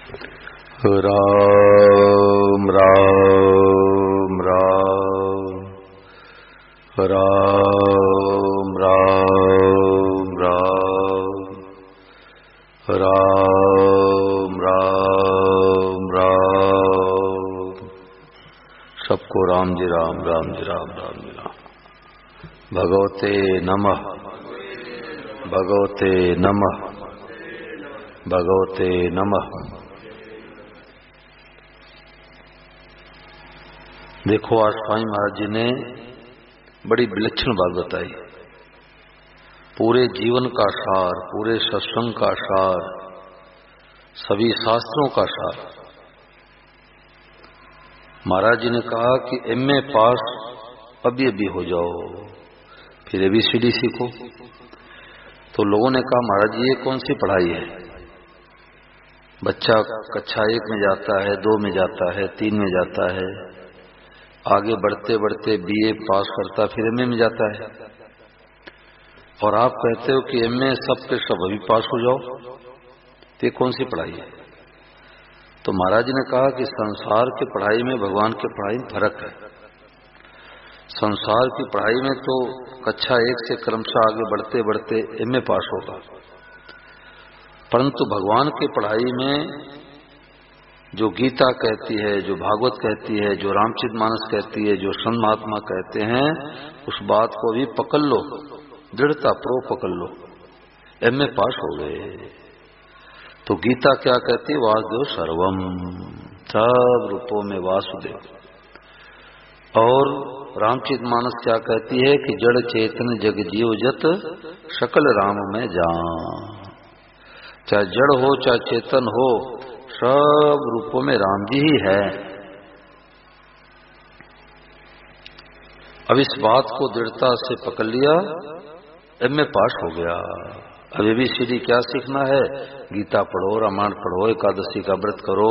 राम राम राम राम राम राम राम राम राम। सबको राम जी राम, राम जी राम, राम जी राम। भगवते नमः, भगवते नमः, भगवते नमः। देखो, आज स्वामी महाराज जी ने बड़ी विलक्षण बात बताई। पूरे जीवन का सार, पूरे सत्संग का सार, सभी शास्त्रों का सार। महाराज जी ने कहा कि एमए पास अभी अभी हो जाओ, फिर ABCD सीखो। तो लोगों ने कहा, महाराज जी ये कौन सी पढ़ाई है? बच्चा कक्षा 1 में जाता है, 2 में जाता है, 3 में जाता है, आगे बढ़ते बढ़ते BA पास करता, फिर MA में जाता है, और आप कहते हो कि MA सब के सब अभी पास हो जाओ। तो ये कौन सी पढ़ाई है? तो महाराज जी ने कहा कि संसार की पढ़ाई में भगवान की पढ़ाई में फर्क है। संसार की पढ़ाई में तो कक्षा 1 से क्रमशः आगे बढ़ते बढ़ते MA पास होगा, परंतु भगवान की पढ़ाई में जो गीता कहती है, जो भागवत कहती है, जो रामचरितमानस कहती है, जो संत महात्मा कहते हैं, उस बात को भी पकड़ लो, दृढ़ता प्रो पकड़ लो। MA पास हो गए तो गीता क्या कहती है? वासुदेव सर्वम, सब रूपों में वासुदेव। और रामचरितमानस क्या कहती है कि जड़ चेतन जग जीव जत सकल राम में जान। चाहे जड़ हो चाहे चेतन हो, सब रूपों में राम जी ही है। अब इस बात को दृढ़ता से पकड़ लिया, MA पास हो गया। अब ABCD क्या सीखना है? गीता पढ़ो, रामायण पढ़ो, एकादशी का व्रत करो,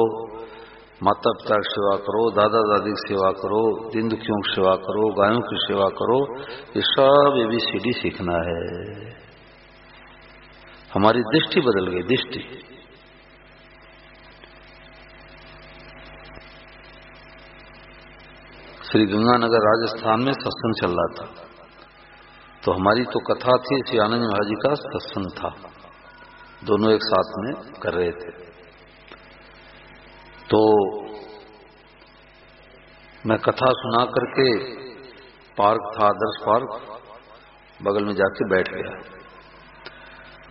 माता पिता की सेवा करो, दादा दादी की सेवा करो, दीन दुखियों की सेवा करो, गायों की सेवा करो। ये सब ABCD सीखना है। हमारी दृष्टि बदल गई, दृष्टि। श्री गंगानगर राजस्थान में सत्संग चल रहा था, तो हमारी तो कथा थी, श्री आनंद महाराज जी का सत्संग था, दोनों एक साथ में कर रहे थे। तो मैं कथा सुना करके पार्क था, आदर्श पार्क, बगल में जाके बैठ गया।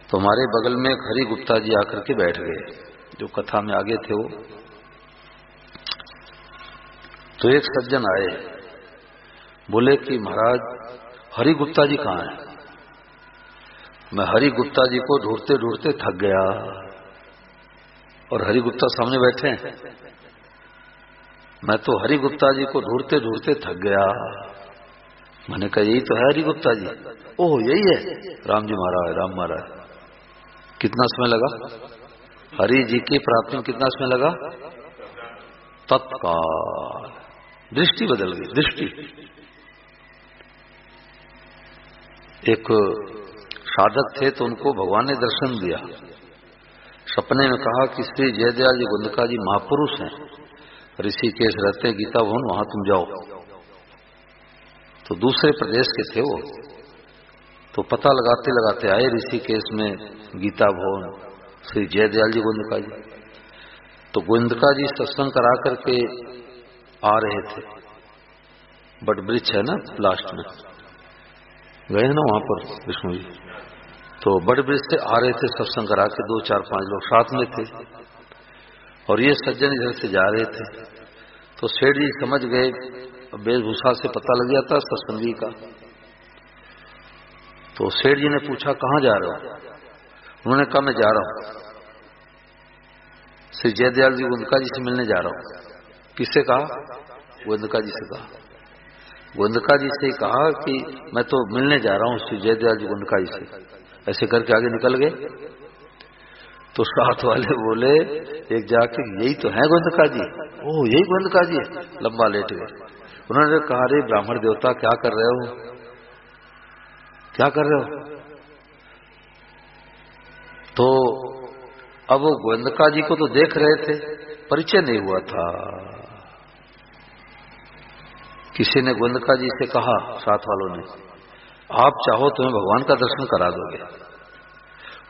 तो हमारे बगल में एक हरि गुप्ता जी आकर के बैठ गए, जो कथा में आगे थे वो। तो एक सज्जन आए, बोले कि महाराज हरि गुप्ता जी कहाँ हैं? मैं हरि गुप्ता जी को ढूंढते ढूंढते थक गया, और हरि गुप्ता सामने बैठे हैं। मैं तो हरि गुप्ता जी को ढूंढते ढूंढते थक गया। मैंने कहा, यही तो है हरि गुप्ता जी। ओह, यही है? राम जी महाराज, राम महाराज। कितना समय लगा? हरि जी की प्राप्ति में कितना समय लगा? तत्काल। दृष्टि बदल गई, दृष्टि। एक साधक थे, तो उनको भगवान ने दर्शन दिया। सपने में कहा कि श्री जयदयाल जी गुंदका जी महापुरुष हैं, ऋषिकेश रहते हैं, गीता भवन, वहां तुम जाओ। तो दूसरे प्रदेश के थे वो, तो पता लगाते लगाते आए ऋषिकेश में गीता भवन, श्री जयदयाल जी गुंदका जी। तो गुंदका जी सत्संग करा करके आ रहे थे, बट वृक्ष है ना लास्ट में, गए ना वहां पर विष्णु जी। तो बड़ वृक्ष से आ रहे थे सत्संग करा के, 2 4 5 लोग साथ में थे, और ये सज्जन इधर से जा रहे थे। तो सेठ जी समझ गए, वेशभूषा से पता लग गया था सत्संगी का। तो सेठ जी ने पूछा, कहाँ जा रहे हो? उन्होंने कहा, मैं जा रहा हूं श्री जयदयाल जी गुंदका जी से मिलने जा रहा हूं। किससे कहा? गुंदका जी से कहा। गुंदका जी से कहा कि मैं तो मिलने जा रहा हूं श्री जयदयाल जी गुंदका जी से। ऐसे करके आगे निकल गए। तो साथ वाले बोले एक जाके, यही तो है गुंदका जी। ओह, यही गुंदका जी है। लंबा लेट गए। उन्होंने कहा, अरे ब्राह्मण देवता, क्या कर रहे हो, क्या कर रहे हो? तो अब वो गोविंदका जी को तो देख रहे थे, परिचय नहीं हुआ था। किसी ने गोविंदका जी से कहा, साथ वालों ने, आप चाहो तो हमें भगवान का दर्शन करा दोगे?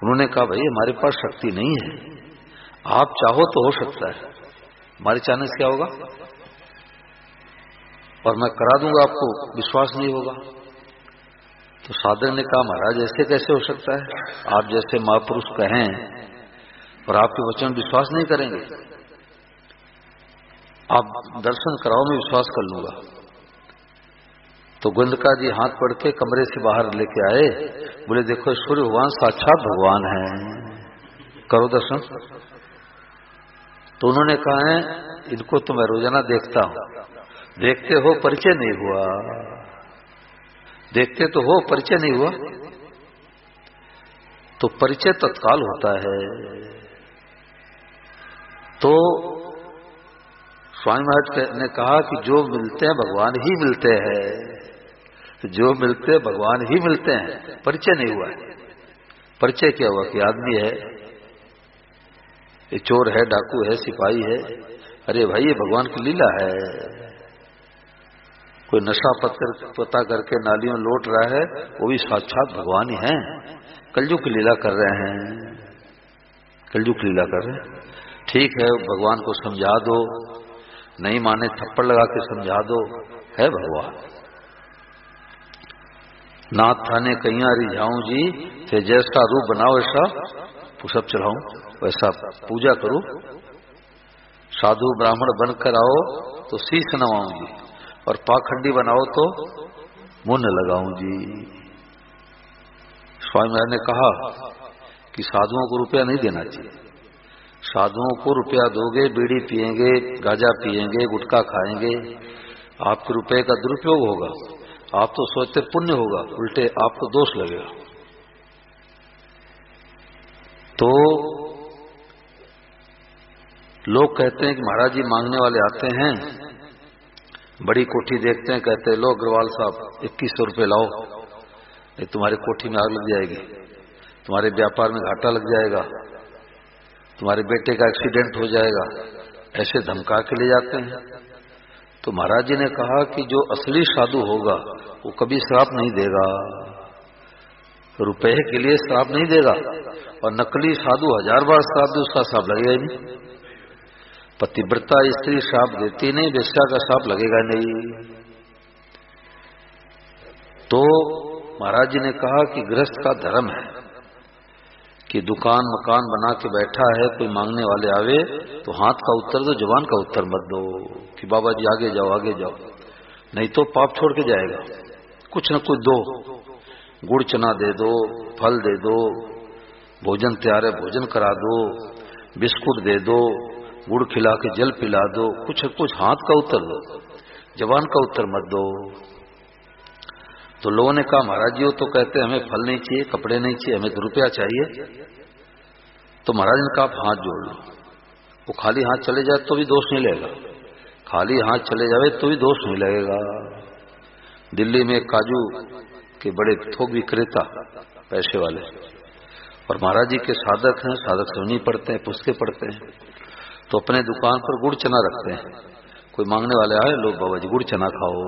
उन्होंने कहा, भाई हमारे पास शक्ति नहीं है, आप चाहो तो हो सकता है, हमारे चाहने से क्या होगा, और मैं करा दूंगा, आपको विश्वास नहीं होगा। तो साधक ने कहा, महाराज ऐसे कैसे हो सकता है, आप जैसे महापुरुष कहें और आपके वचन विश्वास नहीं करेंगे, आप दर्शन कराओ, मैं विश्वास कर लूंगा। तो गोविंदका जी हाथ पढ़ के कमरे से बाहर लेके आए, बोले देखो सूर्य भगवान साक्षात भगवान है, करो दर्शन। तो उन्होंने कहा है, इनको तो मैं रोजाना देखता हूं, देखते हो परिचय नहीं हुआ, देखते तो हो परिचय नहीं हुआ। तो परिचय तत्काल होता है। तो स्वामी महाराज ने कहा कि जो मिलते हैं भगवान ही मिलते हैं, जो मिलते हैं भगवान ही मिलते हैं, परिचय नहीं हुआ है। परिचय क्या हुआ कि आदमी है, ये चोर है, डाकू है, सिपाही है, अरे भाई ये भगवान की लीला है। कोई नशा पता करके नालियों लौट रहा है, वो भी साक्षात भगवान ही है, कलयुग की लीला कर रहे हैं, कलयुग की लीला कर रहे हैं। ठीक है, भगवान को समझा दो, नहीं माने थप्पड़ लगा के समझा दो, है भगवान। नाथ थाने कैया रिझाऊं जी, थे जैसा रूप बनाओ ऐसा पुशअप चढ़ाऊं, वैसा पूजा करो। साधु ब्राह्मण बनकर आओ तो शीश नवाऊं जी, और पाखंडी बनाओ तो मुंह न लगाऊं जी। स्वामी महाराज ने कहा कि साधुओं को रुपया नहीं देना चाहिए। साधुओं को रुपया दोगे, बीड़ी पिएंगे, गांजा पिएंगे, गुटखा खाएंगे, आपके रुपए का दुरुपयोग होगा। आप तो सोचते पुण्य होगा, उल्टे आपको दोष लगेगा। तो लोग कहते हैं कि महाराज जी मांगने वाले आते हैं, बड़ी कोठी देखते हैं, कहते हैं लो अग्रवाल साहब 2100 रुपये लाओ, ये तुम्हारी कोठी में आग लग जाएगी, तुम्हारे व्यापार में घाटा लग जाएगा, तुम्हारे बेटे का एक्सीडेंट हो जाएगा, ऐसे धमका के ले जाते हैं। तो महाराज जी ने कहा कि जो असली साधु होगा वो कभी श्राप नहीं देगा, रुपए के लिए श्राप नहीं देगा, और नकली साधु 1000 बार श्राप दे उसका श्राप लगेगा ही नहीं। पतिव्रता स्त्री श्राप देती नहीं, वेश्या का श्राप लगेगा नहीं। तो महाराज जी ने कहा कि गृहस्थ का धर्म है कि दुकान मकान बना के बैठा है, कोई मांगने वाले आवे तो हाथ का उत्तर दो, जुबान का उत्तर मत दो कि बाबा जी आगे जाओ आगे जाओ, नहीं तो पाप छोड़ के जाएगा। कुछ न कुछ दो, गुड़ चना दे दो, फल दे दो, भोजन तैयार है भोजन करा दो, बिस्कुट दे दो, गुड़ खिला के जल पिला दो, कुछ न कुछ हाथ का उत्तर दो, जबान का उत्तर मत दो। तो लोगों ने कहा महाराज जी वो तो कहते हैं हमें फल नहीं चाहिए, कपड़े नहीं चाहिए, हमें तो रुपया चाहिए। तो महाराज ने कहा आप हाथ जोड़ लो। वो खाली हाथ चले जाए तो भी दोष नहीं लगेगा, खाली हाथ चले जावे तो भी दोष नहीं लगेगा। दिल्ली में काजू के बड़े थोक विक्रेता पैसे वाले, और महाराज जी के साधक हैं, साधक सुनी पढ़ते हैं, पुस्तकें पढ़ते हैं, तो अपने दुकान पर गुड़ चना रखते हैं। कोई मांगने वाले आए, लो बाबा जी गुड़ चना खाओ,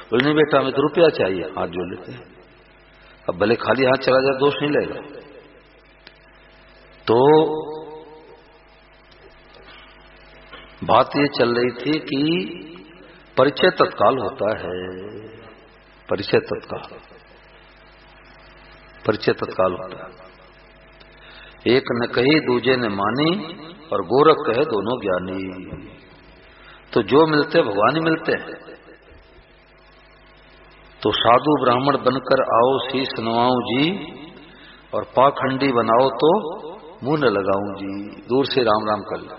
बोले नहीं बेटा हमें तो रुपया चाहिए, हाथ जोड़ लेते हैं। अब भले खाली हाथ चला जाए दोष नहीं लगेगा। तो बात ये चल रही थी कि परिचय तत्काल होता है, परिचय तत्काल, परिचय तत्काल होता है। एक न कही दूजे ने मानी, और गोरख कहे दोनों ज्ञानी। तो जो मिलते भगवान ही मिलते हैं। तो साधु ब्राह्मण बनकर आओ शीश नवाऊं जी, और पाखंडी बनाओ तो मुंह न लगाऊं जी, दूर से राम राम कर लो।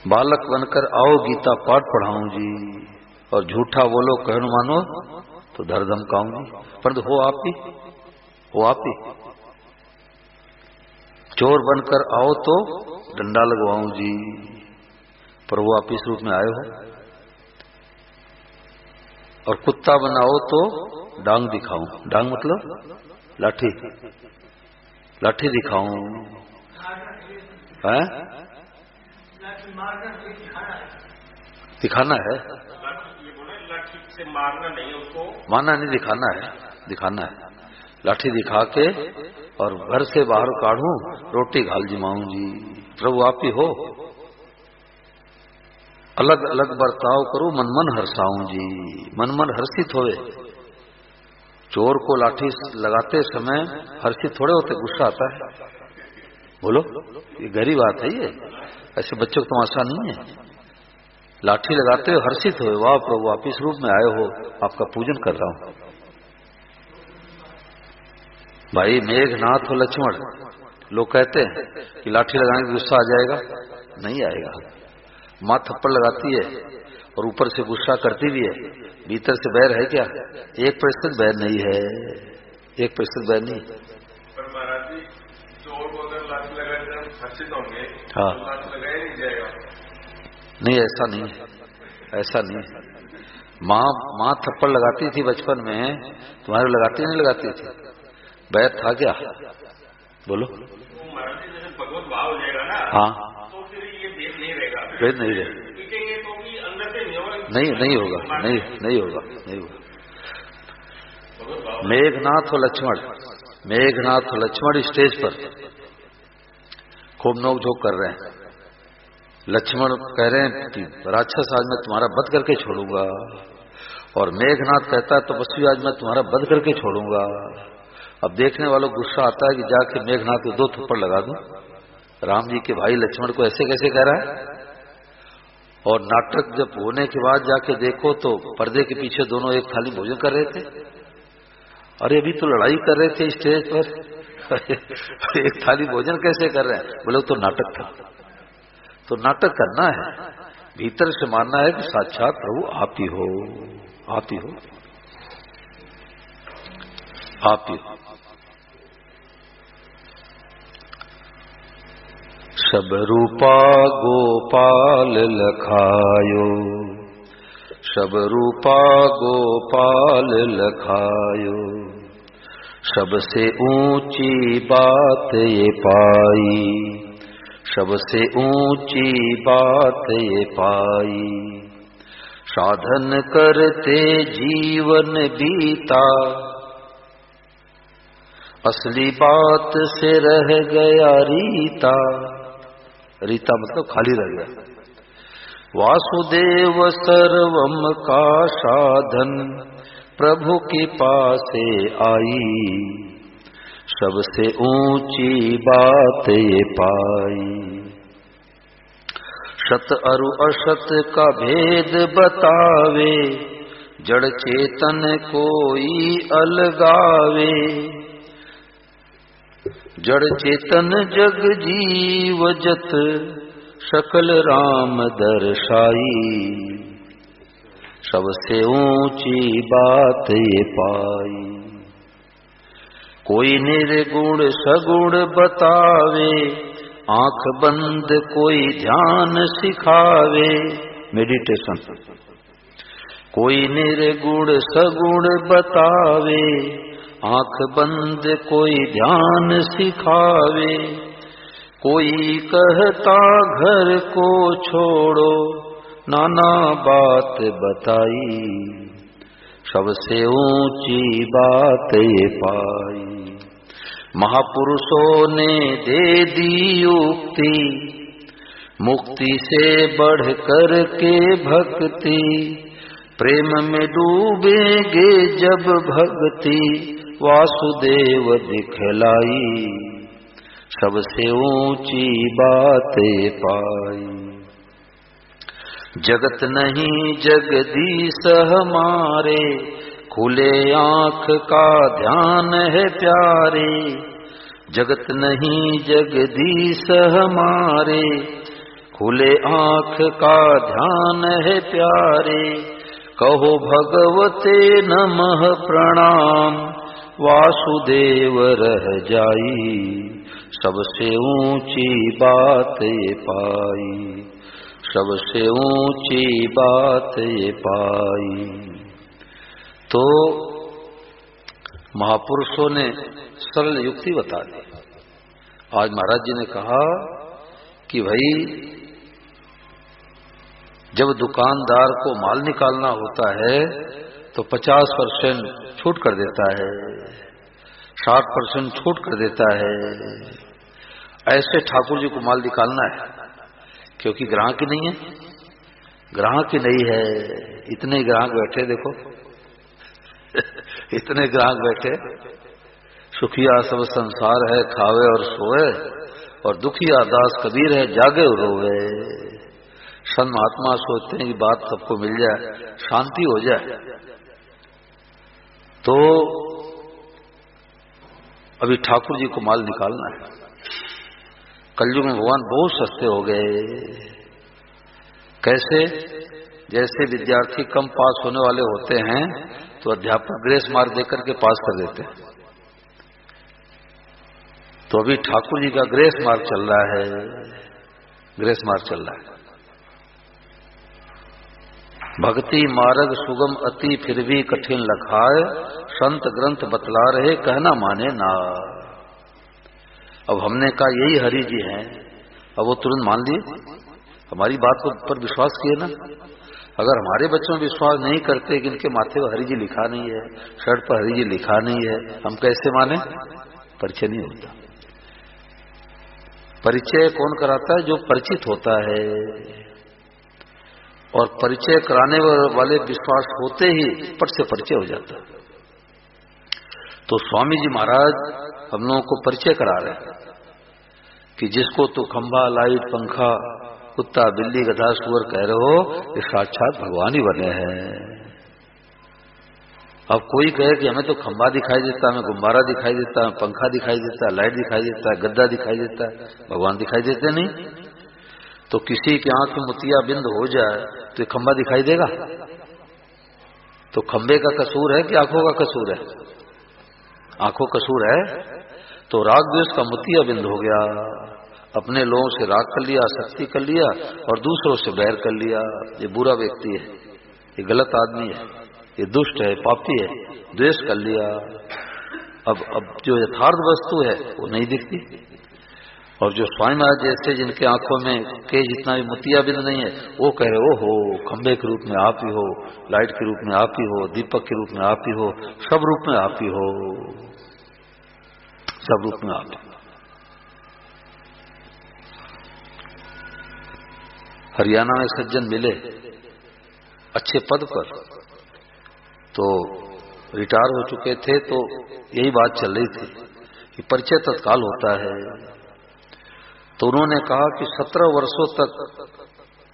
बालक बनकर आओ गीता पाठ पढ़ाऊं जी, और झूठा बोलो कहन मानो तो धर धमकाऊं जी, पर हो आप ही, हो आप ही। चोर बनकर आओ तो डंडा लगवाऊं जी, पर वो आप इस रूप में आए हो। और कुत्ता बनाओ तो डांग दिखाऊं, डांग मतलब लाठी, लाठी दिखाऊं? है दिखाना है, लाठी से मारना नहीं, उसको मारना नहीं, दिखाना है, दिखाना है। लाठी दिखा के और घर से बाहर काढ़ूं, रोटी घाल जिमाऊं जी। प्रभु आप ही हो, अलग अलग बर्ताव करूं, मन मन हर्षाऊं जी। मन मन हर्षित होवे। चोर को लाठी लगाते समय हर्षित थोड़े होते, गुस्सा आता है। बोलो, ये गहरी बात है। ये ऐसे बच्चों को तमाशा नहीं है। लाठी लगाते हुए हर्षित हुए, वाह प्रभु आप इस रूप में आए हो, आपका पूजन कर रहा हूं। भाई मेघनाथ और लक्ष्मण, लोग कहते हैं कि लाठी लगाने से गुस्सा आ जाएगा, नहीं आएगा। माँ थप्पड़ लगाती है और ऊपर से गुस्सा करती भी है, भीतर से बैर है क्या? 1% बैर नहीं है, 1% बैर नहीं। पर महाराज जी, चोर को अगर लाठी लगाए तो हम हर्षित होंगे, हाँ, तो लाठी लगाया नहीं जाएगा। नहीं ऐसा नहीं है, ऐसा नहीं है। माँ थप्पड़ लगाती थी बचपन में, तुम्हारे लगाती नहीं लगाती थी? बैर था क्या? बोलो। तो महाराज जी जैसे भगवत भाव हो जाएगा ना, हाँ, तो फिर ये भेद नहीं रहेगा। भेद नहीं रहेगा, पीटेंगे तो भी अंदर से नहीं होगा। नहीं होगा, नहीं होगा, नहीं होगा। मेघनाथ और लक्ष्मण, मेघनाथ और लक्ष्मण स्टेज पर खूब नोकझोंक कर रहे हैं। लक्ष्मण कह रहे हैं कि राक्षस आज मैं तुम्हारा वध करके छोड़ूंगा, और मेघनाथ कहता है तपस्वी आज मैं तुम्हारा वध करके छोड़ूंगा। अब देखने वालों को गुस्सा आता है कि जाके मेघनाथ को 2 थप्पड़ लगा दूं। राम जी के भाई लक्ष्मण को ऐसे कैसे कह रहा है? और नाटक जब होने के बाद जाके देखो तो पर्दे के पीछे दोनों एक थाली भोजन कर रहे थे। अरे अभी तो लड़ाई कर रहे थे स्टेज पर एक थाली भोजन कैसे कर रहे हैं? बोले तो नाटक था। तो नाटक करना है, भीतर से मानना है कि साक्षात प्रभु आप ही हो, आप ही हो, आप ही हो। सब रूपा गोपाल लखायो, सब रूपा गोपाल लखायो, सबसे ऊंची बात ये पाई, सबसे ऊंची बात ये पाई। साधन करते जीवन बीता, असली बात से रह गया रीता। रीता मतलब खाली रह गया। वासुदेव सर्वम का साधन, प्रभु के पासे आई, सबसे ऊंची बात ये पाई। सत अरु असत का भेद बतावे, जड़ चेतन कोई अलगावे। जड़ चेतन जग जीव जत, सकल राम दर्शाई, सबसे ऊंची बात ये पाई। कोई निर्गुण सगुण बतावे, आंख बंद कोई ध्यान सिखावे, मेडिटेशन। कोई निर्गुण सगुण बतावे, आंख बंद कोई ध्यान सिखावे। कोई कहता घर को छोड़ो, नाना बात बताई, सबसे ऊंची बात ये पाई। महापुरुषों ने दे दी युक्ति, मुक्ति से बढ़ कर के भक्ति। प्रेम में डूबेंगे जब भक्ति, वासुदेव दिखलाई, सबसे ऊंची बातें पाई। जगत नहीं जगदीश हमारे, खुले आंख का ध्यान है प्यारे। जगत नहीं जगदीश हमारे, खुले आंख का ध्यान है प्यारे। कहो भगवते नमः प्रणाम, वासुदेव रह जाई, सबसे ऊंची बात ये पाई, सबसे ऊंची बात ये पाई। तो महापुरुषों ने सरल युक्ति बता दी। आज महाराज जी ने कहा कि भाई जब दुकानदार को माल निकालना होता है तो 50% छूट कर देता है, 60% छूट कर देता है। ऐसे ठाकुर जी को माल निकालना है, क्योंकि ग्राहक ही नहीं है, ग्राहक ही नहीं है। इतने ग्राहक बैठे देखो इतने ग्राहक बैठे, सुखिया सब संसार है खावे और सोए, और दुखिया दास कबीर है जागे और रोवे। संत महात्मा सोचते हैं कि बात सबको मिल जाए, शांति हो जाए। तो अभी ठाकुर जी को माल निकालना है। कलयुग में भगवान बहुत सस्ते हो गए। कैसे? जैसे विद्यार्थी कम पास होने वाले होते हैं तो अध्यापक ग्रेस मार्क देकर के पास कर देते हैं। तो अभी ठाकुर जी का ग्रेस मार्क चल रहा है, ग्रेस मार्क चल रहा है। भक्ति मार्ग सुगम अति फिर भी कठिन लखाए, संत ग्रंथ बतला रहे कहना माने ना। अब हमने कहा यही हरि जी हैं, अब वो तुरंत मान लिए, हमारी बात पर विश्वास किए ना। अगर हमारे बच्चों में विश्वास नहीं करते कि इनके माथे पर हरि जी लिखा नहीं है, शर्ट पर हरि जी लिखा नहीं है, हम कैसे माने? परिचय नहीं होता। परिचय कौन कराता है? जो परिचित होता है। और परिचय कराने वाले विश्वास होते ही पट से परिचय हो जाता है। तो स्वामी जी महाराज हम लोगों को परिचय करा रहे हैं कि जिसको तो खंभा लाइट पंखा कुत्ता बिल्ली गधा सुअर कह रहे हो, ये साक्षात भगवान ही बने हैं। अब कोई कहे कि हमें तो खंभा दिखाई देता है, हमें गुब्बारा दिखाई देता है, पंखा दिखाई देता है, लाइट दिखाई देता है, गद्दा दिखाई देता है, भगवान दिखाई देते नहीं। तो किसी की आंख में मोतिया बिंद हो जाए तो ये खंभा दिखाई देगा? तो खंभे का कसूर है कि आंखों का कसूर है? आंखों कसूर है। तो राग द्वेष का मोतिया बिंद हो गया, अपने लोगों से राग कर लिया, आसक्ति कर लिया, और दूसरों से बैर कर लिया। ये बुरा व्यक्ति है, ये गलत आदमी है, ये दुष्ट है, पापी है, द्वेष कर लिया। अब जो यथार्थ वस्तु है वो नहीं दिखती। और जो स्वामी महाराज जैसे जिनके आंखों में के जितना भी मोतिया बिंद नहीं है, वो कह रहे हो खंबे के रूप में आप ही हो, लाइट के रूप में आप ही हो, दीपक के रूप में आप ही हो, सब रूप में आप ही हो, सब रूप में आप। हरियाणा में सज्जन मिले अच्छे पद पर, तो रिटायर हो चुके थे, तो यही बात चल रही थी कि परिचय तत्काल होता है। तो उन्होंने कहा कि 17 वर्षों तक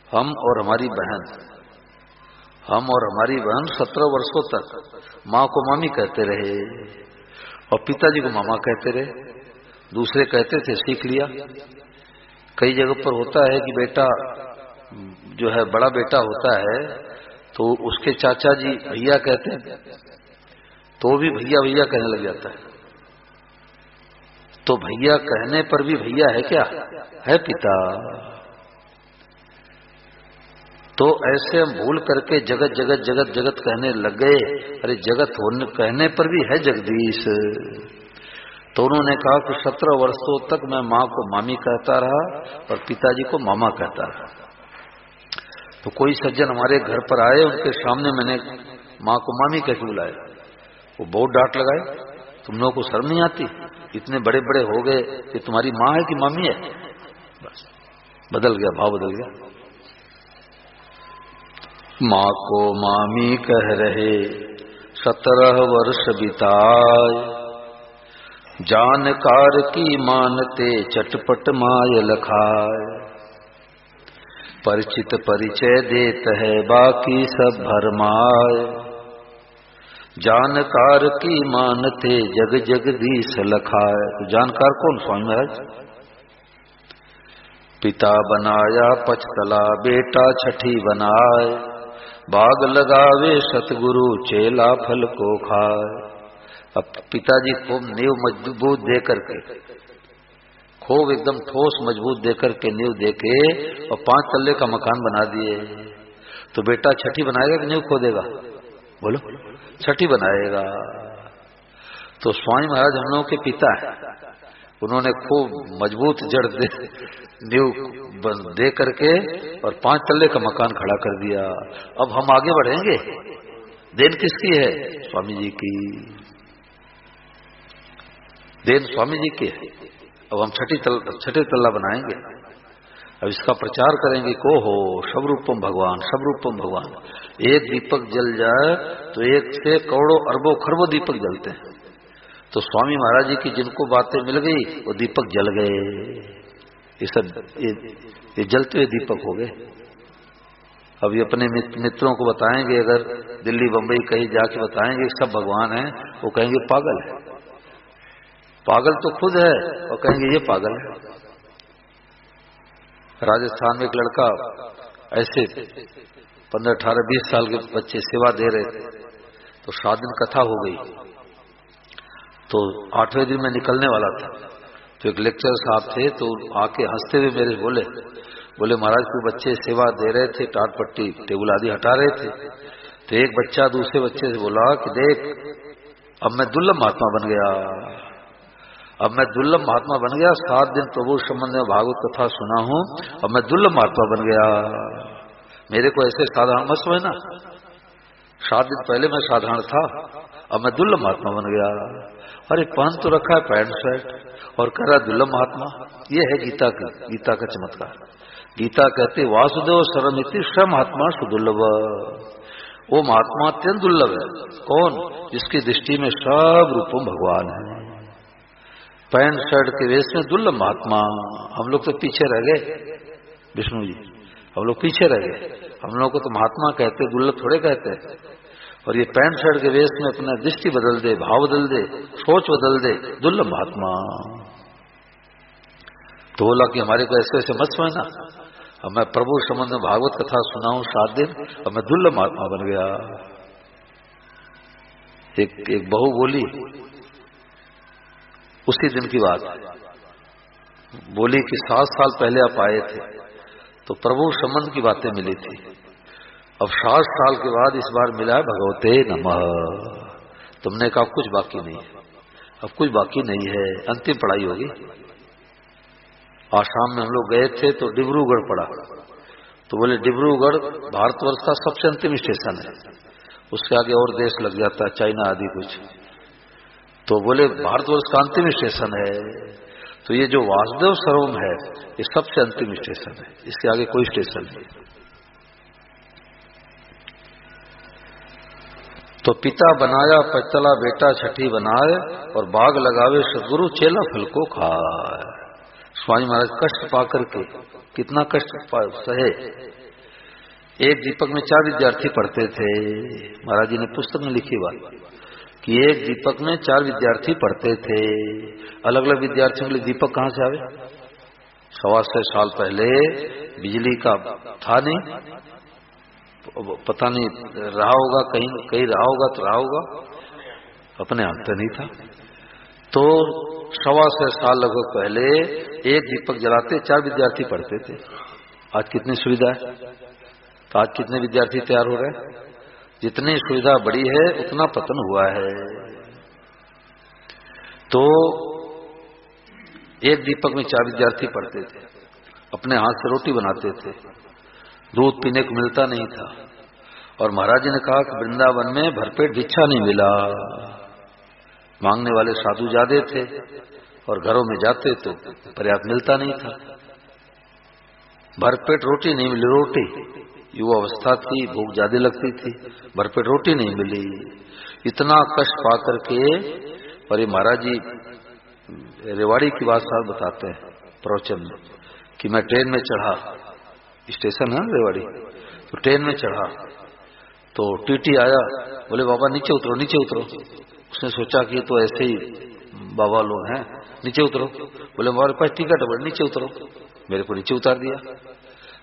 हम और हमारी बहन 17 वर्षों तक माँ को मामी कहते रहे और पिताजी को मामा कहते रहे। दूसरे कहते थे, सीख लिया। कई जगह पर होता है कि बेटा जो है बड़ा बेटा होता है तो उसके चाचा जी भैया कहते हैं, तो भी भैया भैया कहने लग जाता है। तो भैया कहने पर भी भैया है क्या? है पिता। तो ऐसे हम भूल करके जगत जगत जगत जगत कहने लग गए। अरे जगत होने कहने पर भी है जगदीश। तो उन्होंने कहा कि 17 वर्षों तक मैं माँ को मामी कहता रहा और पिताजी को मामा कहता रहा। तो कोई सज्जन हमारे घर पर आए, उनके सामने मैंने माँ को मामी कैसे बुलाया, वो बहुत डांट लगाए, तुम लोगों को शर्म नहीं आती? इतने बड़े बड़े हो गए कि तुम्हारी माँ है कि मामी है? बस बदल गया, भाव बदल गया। माँ को मामी कह रहे 17 वर्ष बिताए, जानकार की मानते चटपट माय लखाए। परिचित परिचय देत है बाकी सब भरमाए, जानकार की मानते जग जगदीश लखाए। तो जानकार कौन? स्वामी महाराज। पिता बनाया पचतला, बेटा छठी बनाए, बाग लगावे सतगुरु, चेला फल को खाए। अब पिताजी खूब नींव मजबूत दे करके, खूब एकदम ठोस मजबूत दे करके नींव देके और 5 तल्ले का मकान बना दिए। तो बेटा छठी बनाएगा कि नींव खोदेगा? बोलो। छठी बनाएगा। तो स्वामी महाराज हम लोगों के पिता है, उन्होंने खूब मजबूत जड़ नींव दे करके और 5 तल्ले का मकान खड़ा कर दिया। अब हम आगे बढ़ेंगे। देन किसकी है? स्वामी जी की। देन स्वामी जी की है। अब हम छठे तल्ला बनाएंगे। अब इसका प्रचार करेंगे को हो शबरूपम भगवान, शबरूपम भगवान। एक दीपक जल जाए तो 1 से करोड़ों अरबों खरबों दीपक जलते हैं। तो स्वामी महाराज जी की जिनको बातें मिल गई वो दीपक जल गए। ये सब ये जलते हुए दीपक हो गए। अब ये अपने मित्रों को बताएंगे, अगर दिल्ली बंबई कहीं जाके बताएंगे सब भगवान है, वो कहेंगे पागल है। पागल तो खुद है और कहेंगे ये पागल है। राजस्थान में एक लड़का ऐसे 15, 18, 20 साल के बच्चे सेवा दे रहे थे, तो 7 दिन कथा हो गई, तो 8वें दिन में निकलने वाला था। तो एक लेक्चर साहब थे, तो आके हंसते हुए मेरे बोले महाराज कोई बच्चे सेवा दे रहे थे, टाट पट्टी टेबल आदि हटा रहे थे, तो एक बच्चा दूसरे बच्चे से बोला कि देख अब मैं दुर्लभ महात्मा बन गया। अब मैं दुर्लभ महात्मा बन गया। 7 दिन प्रभु संबंध में भागवत कथा सुना हूं, अब मैं दुर्लभ महात्मा बन गया। मेरे को ऐसे साधारण मत समझना। 7 दिन पहले मैं साधारण था, अब मैं दुर्लभ महात्मा बन गया। अरे पहन तो रखा है पैंट शर्ट और कह रहा दुर्लभ महात्मा। ये है गीता का चमत्कार। गीता कहते वासुदेव सर्वमिति स महात्मा सुदुर्लभ। वो महात्मा अत्यंत दुर्लभ है। कौन? जिसकी दृष्टि में सब रूपम भगवान है। पैंट शर्ट के वेश में दुर्लभ महात्मा। हम लोग तो पीछे रह गए विष्णु जी, हम लोग पीछे रह गए। हम लोग को तो महात्मा कहते, दुर्लभ थोड़े कहते। और ये पैंट शर्ट के वेश में अपना दृष्टि बदल दे, भाव बदल दे, सोच बदल दे, दुर्लभ महात्मा। तो बोला कि हमारे को ऐसे ऐसे मत समझना। अब मैं प्रभु संबंध में भागवत कथा सुनाऊं 7 दिन, अब मैं दुर्लभ महात्मा बन गया। एक बहू बोली, उसी दिन की बात, बोली कि 7 साल पहले आप आए थे तो प्रभु संबंध की बातें मिली थी। अब 7 साल के बाद इस बार मिला है भगवते नमः। तुमने कहा कुछ बाकी नहीं है, अब कुछ बाकी नहीं है, अंतिम पढ़ाई होगी। आसाम में हम लोग गए थे तो डिब्रूगढ़ पड़ा, तो बोले डिब्रूगढ़ भारतवर्ष का सबसे अंतिम स्टेशन है, उसके आगे और देश लग जाता है, चाइना आदि कुछ। तो बोले भारतवर्ष का अंतिम स्टेशन है, तो ये जो वासुदेव सरोवर है ये सबसे अंतिम स्टेशन है, इसके आगे कोई स्टेशन नहीं। तो पिता बनाया पचतला बेटा छठी बनाए, और बाग लगावे सदगुरु चेला फल को खाए। स्वामी महाराज कष्ट पाकर के कितना कष्ट सहे। एक दीपक में 4 विद्यार्थी पढ़ते थे। महाराज जी ने पुस्तक में लिखी बात कि एक दीपक में 4 विद्यार्थी पढ़ते थे। अलग अलग विद्यार्थियों के लिए दीपक कहां से आवे? 125 साल पहले बिजली का था नहीं, पता नहीं रहा होगा, कहीं रहा होगा तो रहा होगा, अपने हाथ तो नहीं था। तो 125 साल लगभग पहले एक दीपक जलाते 4 विद्यार्थी पढ़ते थे। आज कितनी सुविधा है, तो आज कितने विद्यार्थी तैयार हो रहे हैं? जितनी सुविधा बड़ी है उतना पतन हुआ है। तो एक दीपक में 4 विद्यार्थी पढ़ते थे, अपने हाथ से रोटी बनाते थे, दूध पीने को मिलता नहीं था। और महाराज जी ने कहा कि वृंदावन में भरपेट भिक्षा नहीं मिला, मांगने वाले साधु ज्यादा थे और घरों में जाते तो पर्याप्त मिलता नहीं था। भरपेट रोटी नहीं मिली, रोटी युवा अवस्था थी, भूख ज्यादा लगती थी, भरपेट रोटी नहीं मिली। इतना कष्ट पा करके, और ये महाराज जी रेवाड़ी की बात साथ बताते हैं प्रवचन में कि मैं ट्रेन में चढ़ा, स्टेशन है रेवाड़ी, तो ट्रेन में चढ़ा तो टीटी आया, बोले बाबा नीचे उतरो, नीचे उतरो। उसने सोचा कि तो ऐसे ही बाबा लोग हैं, नीचे उतरो। बोले हमारे पास टिकट है, बोले नीचे उतरो। मेरे को नीचे उतार दिया।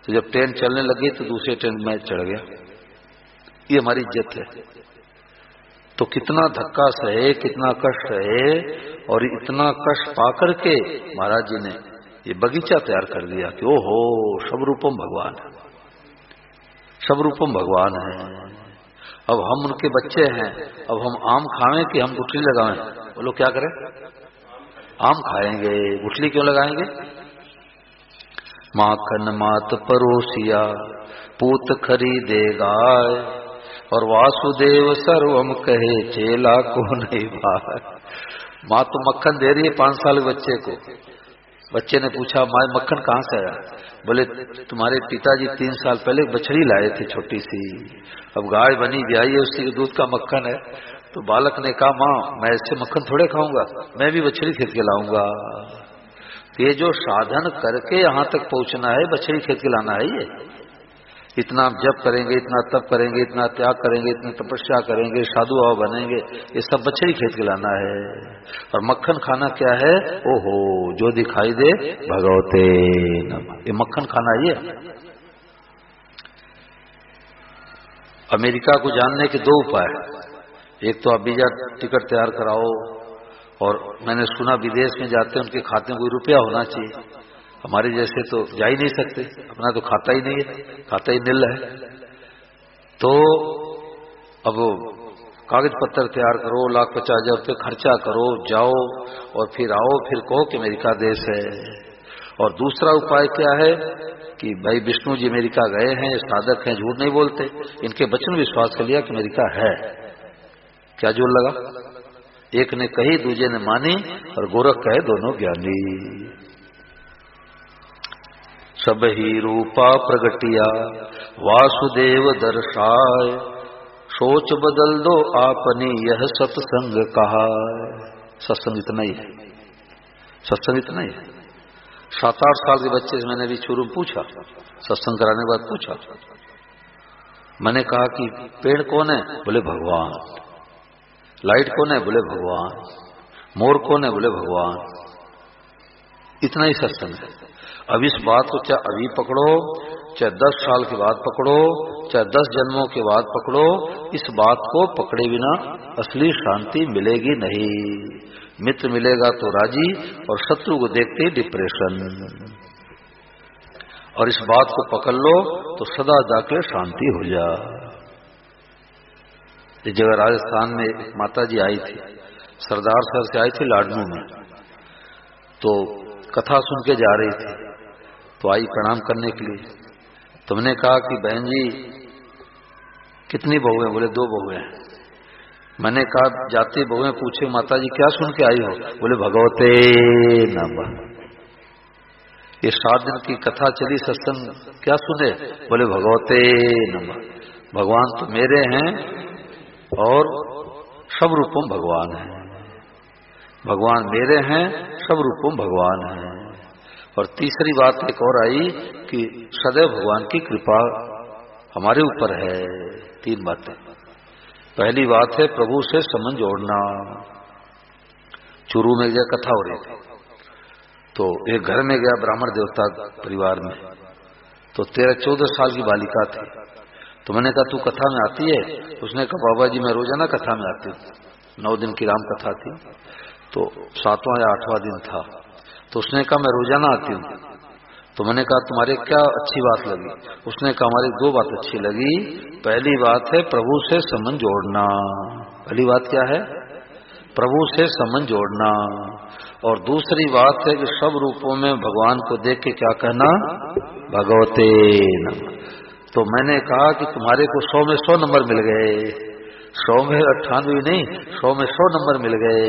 तो जब ट्रेन चलने लगी तो दूसरे ट्रेन में चढ़ गया। ये हमारी इज्जत है। तो कितना धक्का सहे, कितना कष्ट सहे, और इतना कष्ट पाकर के महाराज जी ने ये बगीचा तैयार कर दिया कि ओहो सबरूपम भगवान है, सबरूपम भगवान है। अब हम उनके बच्चे हैं, अब हम आम खावें कि हम गुठली लगावें? बोलो क्या करें? आम खाएंगे, गुठली क्यों लगाएंगे? माखन मात परोसिया पूत खरीदे गाय, और वासुदेव सर्वम कहे चेला को नहीं भाई। माँ तो मक्खन दे रही है 5 साल के बच्चे को। बच्चे ने पूछा माँ मक्खन कहाँ से आया? बोले तुम्हारे पिताजी 3 साल पहले बछड़ी लाए थे छोटी सी, अब गाय बनी ब्याई है, उसी के दूध का मक्खन है। तो बालक ने कहा माँ मैं इससे मक्खन थोड़े खाऊंगा, मैं भी बछड़ी खरीद के लाऊंगा। तो ये जो साधन करके यहाँ तक पहुंचना है, बछड़ी खरीद के लाना है। ये इतना जप करेंगे, इतना तप करेंगे, इतना त्याग करेंगे, इतनी तपस्या करेंगे, साधु भाव बनेंगे, ये सब बछड़ी खरीद के लाना है। और मक्खन खाना क्या है? ओहो जो दिखाई दे भगवते नमः, ये मक्खन खाना ही है। अमेरिका को जानने के 2 उपाय। एक तो आप वीजा टिकट तैयार कराओ, और मैंने सुना विदेश में जाते हैं उनके खाते में कोई रुपया होना चाहिए। हमारे जैसे तो जा ही नहीं सकते, अपना तो खाता ही नहीं है, खाता ही नील है। तो अब कागज पत्र तैयार करो, 1,50,000 रुपये खर्चा करो, जाओ और फिर आओ, फिर कहो कि अमेरिका देश है। और दूसरा उपाय क्या है कि भाई विष्णु जी अमेरिका गए हैं, साधक हैं, झूठ नहीं बोलते, इनके वचन विश्वास कर लिया कि अमेरिका है। क्या जोर लगा? एक ने कही, दूजे ने मानी, और गोरख कहे दोनों ज्ञानी। सब ही रूपा प्रगटिया वासुदेव दर्शाय, सोच बदल दो आपनी यह सत्संग कहा। सत्संग इतना ही है, सत्संग इतना ही है। 7-8 साल के बच्चे से मैंने भी शुरू पूछा, सत्संग कराने के बाद पूछा, मैंने कहा कि पेड़ कौन है? बोले भगवान। लाइट कौन है? बोले भगवान। मोर कौन है? बोले भगवान। इतना ही सत्संग है। अब इस बात को चाहे अभी पकड़ो, चाहे 10 साल के बाद पकड़ो, चाहे 10 जन्मों के बाद पकड़ो, इस बात को पकड़े बिना असली शांति मिलेगी नहीं। मित्र मिलेगा तो राजी, और शत्रु को देखते ही डिप्रेशन। और इस बात को पकड़ लो तो सदा जाके शांति हो जा। इस जगह राजस्थान में एक माता जी आई थी, सरदार सर से आई थी लाडनू में, तो कथा सुन के जा रही थी, तो आई प्रणाम करने के लिए। तुमने कहा कि बहन जी कितनी बहुएं? बोले 2 बहुएं। मैंने कहा जाती बहुएं पूछे माता जी क्या सुन के आई हो? बोले भगवते नमः। ये 7 दिन की कथा चली सत्संग, क्या सुने? बोले भगवते नमः। भगवान तो मेरे हैं और सब रूपों भगवान है। भगवान मेरे हैं, सब रूपों भगवान है। और तीसरी बात एक और आई कि सदैव भगवान की कृपा हमारे ऊपर है। 3 बातें। पहली बात है प्रभु से संबंध जोड़ना। चूरू में एक जगह कथा हो रही थी, तो एक घर में गया ब्राह्मण देवता परिवार में, तो 13-14 साल की बालिका थी। तो मैंने कहा तू कथा में आती है? उसने कहा बाबा जी मैं रोजाना कथा में आती हूँ। 9 दिन की राम कथा थी, तो 7वां या 8वां दिन था। तो उसने कहा मैं रोजाना आती हूँ। तो मैंने कहा तुम्हारे क्या अच्छी बात लगी? उसने कहा हमारी 2 बात अच्छी लगी। पहली बात है प्रभु से संबंध जोड़ना। पहली बात क्या है? प्रभु से संबंध जोड़ना। और दूसरी बात है कि सब रूपों में भगवान को देख के क्या कहना? भगवते नमः। तो मैंने कहा कि तुम्हारे को 100 में 100 नंबर मिल गए। 100 में 98 नहीं, 100 में 100 नंबर मिल गए।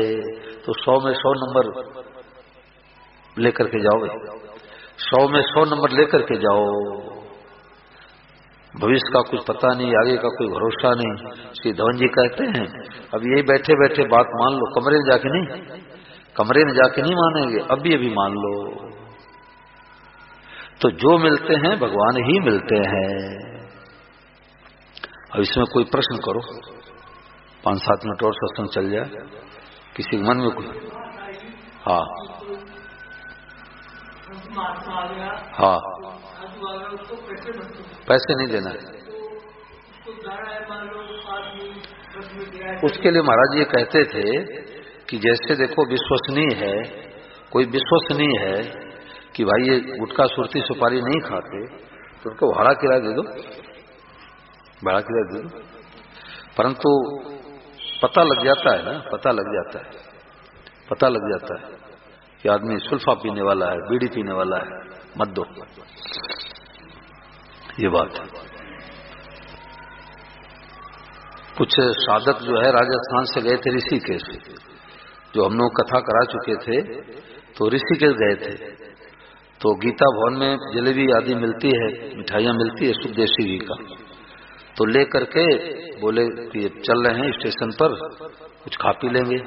तो 100 में 100 नंबर लेकर के जाओ, 100 में 100 नंबर लेकर के जाओ। भविष्य का कुछ पता नहीं, आगे का कोई भरोसा नहीं। श्री धवन जी कहते हैं अब यही बैठे बैठे बात मान लो, कमरे में जाके नहीं, कमरे में जाके नहीं मानेंगे, अभी मान लो। तो जो मिलते हैं भगवान ही मिलते हैं। अब इसमें कोई प्रश्न करो, 5-7 मिनट और सत्संग चल जाए, किसी के मन में कोई? हाँ हाँ, पैसे नहीं देना है। उसके लिए महाराज ये कहते थे कि जैसे देखो विश्वसनीय है, कोई विश्वसनीय है कि भाई ये गुटखा सुरती सुपारी नहीं खाते, तो उनको भाड़ा किराया दे दो, भाड़ा किराया दे दो। परंतु पता लग जाता है ना, पता लग जाता है, पता लग जाता है। कि आदमी सुल्फा पीने वाला है, बीड़ी पीने वाला है, मत दो। ये बात है। कुछ साधक जो है राजस्थान से गए थे ऋषिकेश, जो हम लोग कथा करा चुके थे, तो ऋषिकेश गए थे। तो गीता भवन में जलेबी आदि मिलती है, मिठाइयां मिलती है शुद्ध देसी घी का। तो ले करके बोले कि चल रहे हैं स्टेशन पर, कुछ खा पी लेंगे।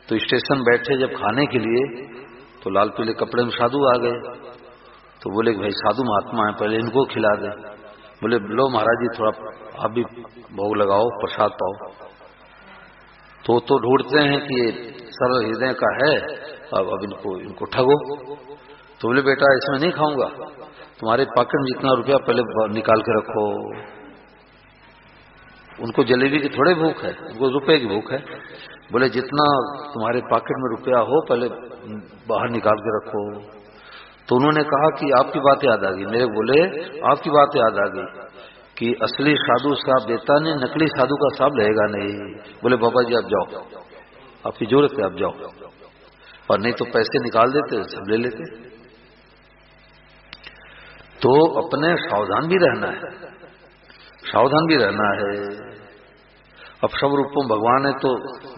तो स्टेशन बैठे जब खाने के लिए, तो लाल पीले कपड़े में साधु आ गए। तो बोले कि भाई साधु महात्मा है, पहले इनको खिला दे। बोले लो महाराज जी, थोड़ा आप भी भोग लगाओ, प्रसाद पाओ। तो ढूंढते हैं कि ये सरल हृदय का है, अब इनको ठगो। तो बोले बेटा इसमें नहीं खाऊंगा, तुम्हारे पॉकेट में जितना रुपया पहले निकाल के रखो। उनको जलेबी की थोड़े भूख है, उनको रुपए की भूख है। बोले जितना तुम्हारे पॉकेट में रुपया हो पहले बाहर निकाल के रखो। तो उन्होंने कहा कि आपकी बात याद आ गई। मेरे बोले आपकी बात याद आ गई कि असली साधु साहब देता नहीं, नकली साधु का साहब लेगा नहीं। बोले बाबा जी आप जाओ, आपकी जरूरत है आप जाओ, और नहीं तो पैसे निकाल देते, सब ले लेते। तो अपने सावधान भी रहना है, सावधान भी रहना है। अब सब रूपों भगवान है, तो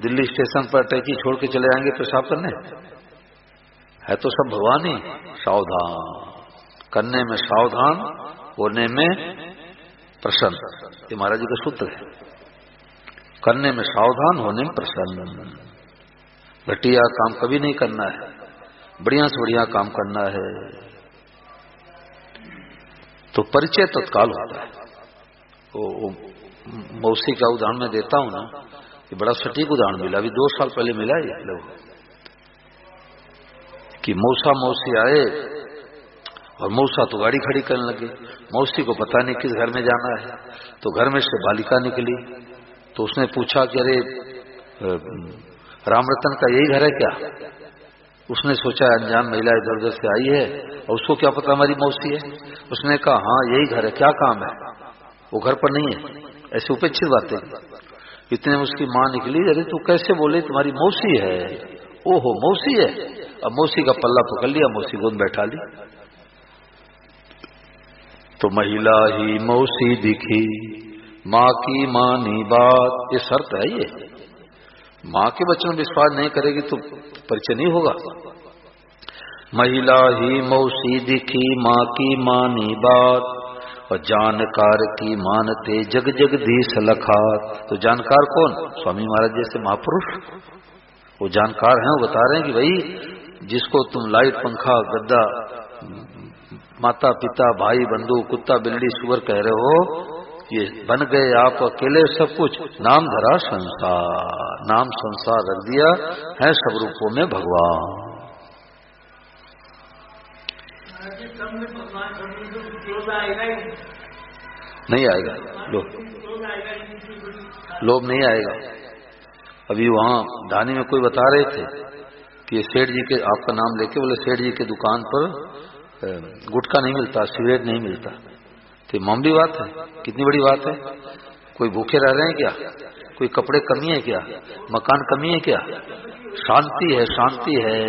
दिल्ली स्टेशन पर टैक्सी छोड़ के चले आएंगे पेशाब करने? है तो सब भगवान ही। सावधान करने में सावधान, होने में प्रसन्न, ये महाराज जी का सूत्र है। करने में सावधान, होने में प्रसन्न। घटिया काम कभी नहीं करना है, बढ़िया से बढ़िया काम करना है। तो परिचय तत्काल होता है। वो मौसी का उदाहरण मैं देता हूं ना, ये बड़ा सटीक उदाहरण मिला, अभी 2 साल पहले मिला ये लोग, कि मौसा मौसी आए और मौसा तो गाड़ी खड़ी करने लगे। मौसी को पता नहीं किस घर में जाना है, तो घर में से बालिका निकली। तो उसने पूछा कि अरे रामरतन का यही घर है क्या? उसने सोचा अनजान महिला इधर उधर से आई है और उसको क्या पता हमारी मौसी है। उसने कहा हाँ यही घर है, क्या काम है? वो घर पर नहीं है। ऐसे उपेक्षित बातें। इतने में उसकी माँ निकली, अरे तू कैसे बोले, तुम्हारी मौसी है। ओहो मौसी है। अब मौसी का पल्ला पकड़ लिया, मौसी गोद बैठा ली। तो महिला ही मौसी दिखी, माँ की मानी बात, ये शर्त है। ये माँ के वचन में विश्वास नहीं करेगी तो परिचय नहीं होगा। महिला ही मौसी दिखी, माँ की मानी बात, और जानकार की मानते जग जगदीश लखात। तो जानकार कौन? स्वामी महाराज जैसे महापुरुष। वो जानकार हैं, वो बता रहे हैं कि भाई जिसको तुम लाइट पंखा गद्दा माता पिता भाई बंधु कुत्ता बिल्ली सुअर कह रहे हो, ये बन गए आप अकेले सब कुछ। नाम धरा संसार, नाम संसार रख दिया है सब रूपों में भगवान। नहीं आएगा लोभ नहीं आएगा। अभी वहां धानी में कोई बता रहे थे कि सेठ जी के, आपका नाम लेके बोले सेठ जी के दुकान पर गुटखा नहीं मिलता, सिगरेट नहीं मिलता। तो मामूली बात है, कितनी बड़ी बात है। कोई भूखे रह रहे हैं क्या? कोई कपड़े कमी है क्या? मकान कमी है क्या? शांति है, शांति है।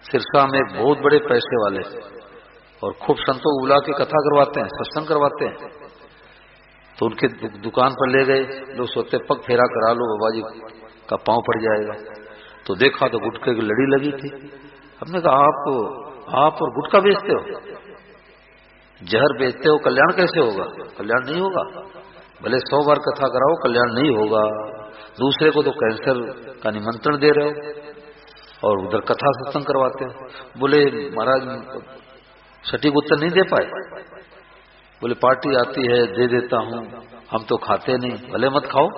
सिरसा में बहुत बड़े पैसे वाले और खूब संतों को बुला के कथा करवाते हैं, सत्संग करवाते हैं। तो उनके दुकान पर ले गए, लोग सोचते पग फेरा करा लो, बाबा जी का पांव पड़ जाएगा। तो देखा तो गुटखे की लड़ी लगी थी। हमने कहा आप और गुटखा बेचते हो, जहर बेचते हो, कल्याण कैसे होगा? कल्याण नहीं होगा। भले 100 बार कथा कराओ, कल्याण नहीं होगा। दूसरे को तो कैंसर का निमंत्रण दे रहे हो और उधर कथा सत्संग करवाते हो। बोले महाराज सटीक उत्तर नहीं दे पाए। बोले पार्टी आती है दे देता हूं, हम तो खाते नहीं। भले मत खाओ।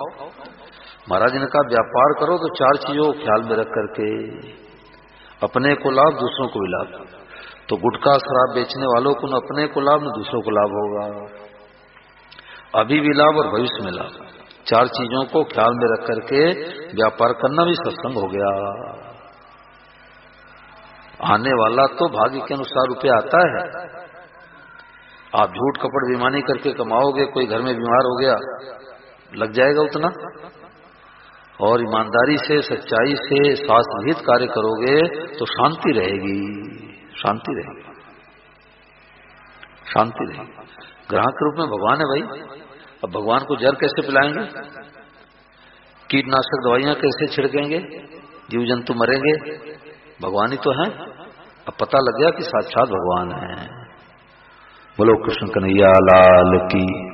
महाराज ने कहा व्यापार करो तो 4 चीजों को ख्याल में रख करके, अपने को लाभ, दूसरों को भी लाभ। तो गुटखा शराब बेचने वालों को न अपने को लाभ न दूसरों को लाभ होगा। अभी भी लाभ और भविष्य में लाभ। 4 चीजों को ख्याल में रख करके व्यापार करना भी सत्संग हो गया। आने वाला तो भाग्य के अनुसार रुपया आता है। आप झूठ कपट बेईमानी करके कमाओगे, कोई घर में बीमार हो गया, लग जाएगा उतना। और ईमानदारी से, सच्चाई से, शास्त्र विहित कार्य करोगे तो शांति रहेगी, शांति रहेगी, शांति रहेगी। ग्राहक के रूप में भगवान है भाई। अब भगवान को जहर कैसे पिलाएंगे, कीटनाशक दवाइयां कैसे छिड़केंगे, जीव जंतु मरेंगे, भगवान ही तो है। अब पता लग गया कि साक्षात भगवान है। बोलो कृष्ण कन्हैया लाल की।